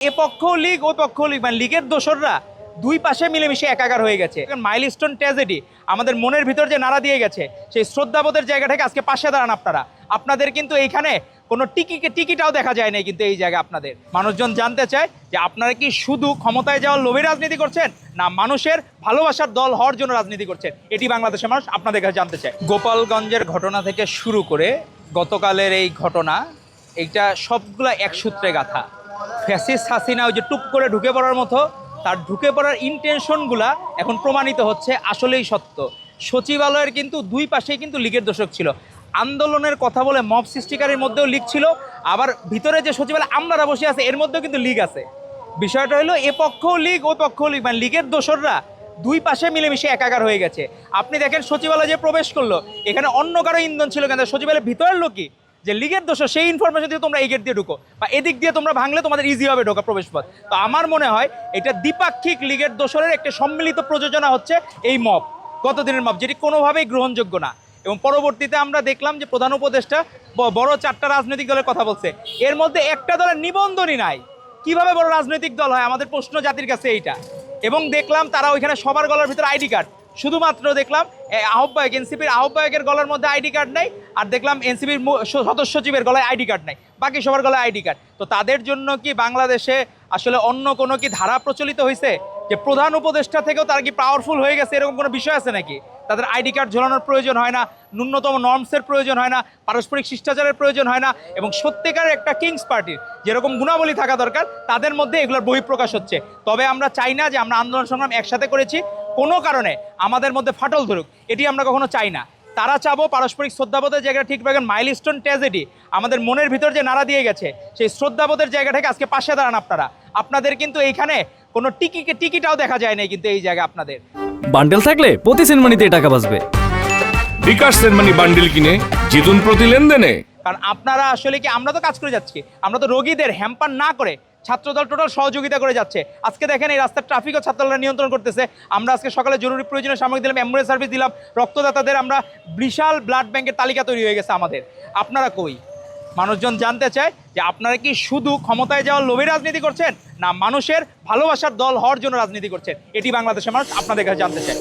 এ পক্ষ লীগ ও পক্ষ লীগ মানে লীগের দোসররা দুই পাশে মিলেমিশে একাকার হয়ে গেছে। মাইলস্টোন ট্র্যাজেডি আমাদের মনের ভিতর যে নাড়া দিয়ে গেছে, সেই শ্রদ্ধাবোধের জায়গা থেকে আজকে পাশে দাঁড়ান আপনাদের কিন্তু এইখানে কোনো টিকিটাও দেখা যায় নাই। কিন্তু এই জায়গায় আপনাদের মানুষজন জানতে চায় যে আপনারা কি শুধু ক্ষমতায় যাওয়ার লোভে রাজনীতি করছেন, না মানুষের ভালোবাসার দল হওয়ার জন্য রাজনীতি করছেন? এটি বাংলাদেশের মানুষ আপনাদের কাছে জানতে চায়। গোপালগঞ্জের ঘটনা থেকে শুরু করে গতকালের এই ঘটনা, এইটা সবগুলা এক সূত্রে গাথা। ফ্যাসিস্ট হাসিনা ওই যে টুপ করে ঢুকে পড়ার মতো, তার ঢুকে পড়ার ইন্টেনশনগুলা এখন প্রমাণিত হচ্ছে আসলেই সত্য। সচিবালয়ের কিন্তু দুই পাশেই কিন্তু লীগের দোষক ছিল। আন্দোলনের কথা বলে মব সৃষ্টিকারীর মধ্যেও লীগ ছিল, আবার ভিতরে যে সচিবালয় আমলারা বসে আছে এর মধ্যেও কিন্তু লীগ আছে। বিষয়টা হলো এ পক্ষ লীগ ও পক্ষ লীগ মানে লীগের দোসররা দুই পাশে মিলেমিশে একাকার হয়ে গেছে। আপনি দেখেন সচিবালয়ে যে প্রবেশ করলো, এখানে অন্য কারো ইন্ধন ছিল কেন? সচিবালয়ের ভিতরের লোকই যে লীগের দোষ, সেই ইনফরমেশন দিয়ে তোমরা এই গেট দিয়ে ঢুকো বা এদিক দিয়ে তোমরা ভাঙলে তোমাদের ইজি হবে ঢোকা প্রবেশপথ। তো আমার মনে হয় এটা দ্বিপাক্ষিক লীগের দোসরের একটা সম্মিলিত প্রযোজনা হচ্ছে এই মব, গতদিনের মব, যেটি কোনোভাবেই গ্রহণযোগ্য না। এবং পরবর্তীতে আমরা দেখলাম যে প্রধান উপদেষ্টা বড় 4টা রাজনৈতিক দলের কথা বলছে, এর মধ্যে একটা দলের নিবন্ধনই নাই। কিভাবে বড় রাজনৈতিক দল হয়? আমাদের প্রশ্ন জাতির কাছে এইটা। এবং দেখলাম তারা ওইখানে সবার গলার ভিতরে আইডি কার্ড, শুধুমাত্র দেখলাম আহ্বায়ক এনসিপির আহ্বায়কের গলার মধ্যে আইডি কার্ড নাই, আর দেখলাম এনসিপির সদস্য সচিবের গলায় আইডি কার্ড নাই, বাকি সবার গলায় আইডি কার্ড। তো তাদের জন্য কি বাংলাদেশে আসলে অন্য কোনো কি ধারা প্রচলিত হয়েছে যে প্রধান উপদেষ্টা থেকেও তারা কি পাওয়ারফুল হয়ে গেছে, এরকম কোনো বিষয় আছে নাকি? তাদের আইডি কার্ড ঝোলানোর প্রয়োজন হয় না, ন্যূনতম নর্মসের প্রয়োজন হয় না, পারস্পরিক শিষ্টাচারের প্রয়োজন হয় না, এবং সত্যিকারের একটা কিংস পার্টির যেরকম গুণাবলী থাকা দরকার তাদের মধ্যে এগুলোর বহিঃপ্রকাশ হচ্ছে। তবে আমরা চাই না যে আমরা আন্দোলন সংগ্রাম একসাথে করেছি কোনো কারণে আমাদের মধ্যে ফাটল ধরুক, এটি আমরা কখনো চাই না। তারা চাবো পারস্পরিক শ্রদ্ধাবোধের জায়গাটা ঠিক রাখেন। মাইলস্টোন ট্র্যাজেডি আমাদের মনের ভিতর যে নাড়া দিয়ে গেছে, সেই শ্রদ্ধাবোধের জায়গা থেকে আজকে পাশে দাঁড়ান আপনাদের কিন্তু এইখানে কোনো টিকিটাও দেখা যায় নাই। কিন্তু এই জায়গায় আপনাদের বান্ডেল থাকলে প্রতি সেনমানিতে টাকা বাঁচবে। বিকাশ সেনমানি বান্ডেল কিনে জিতুন প্রতি লেনদেনে। কারণ আপনারা আসলে কি, আমরা তো কাজ করে যাচ্ছি, আমরা তো রোগীদের হ্যাম্পার না করে ছাত্রদল টোটাল সহযোগিতা করে যাচ্ছে। আজকে দেখেন এই রাস্তার ট্রাফিকও ছাত্রদলরা নিয়ন্ত্রণ করতেছে। আমরা আজকে সকালে জরুরি প্রয়োজনীয় সামগ্রী দিলাম, অ্যাম্বুলেন্স সার্ভিস দিলাম, রক্তদাতাদের আমরা বিশাল ব্লাড ব্যাংকের তালিকা তৈরি হয়ে গেছে আমাদের। আপনারা কই? মানুষজন জানতে চায় যে আপনারা কি শুধু ক্ষমতায় যাওয়ার লোভে রাজনীতি করছেন, না মানুষের ভালোবাসার দল হওয়ার জন্য রাজনীতি করছেন? এটি বাংলাদেশের মানুষ আপনাদের কাছে জানতে চায়।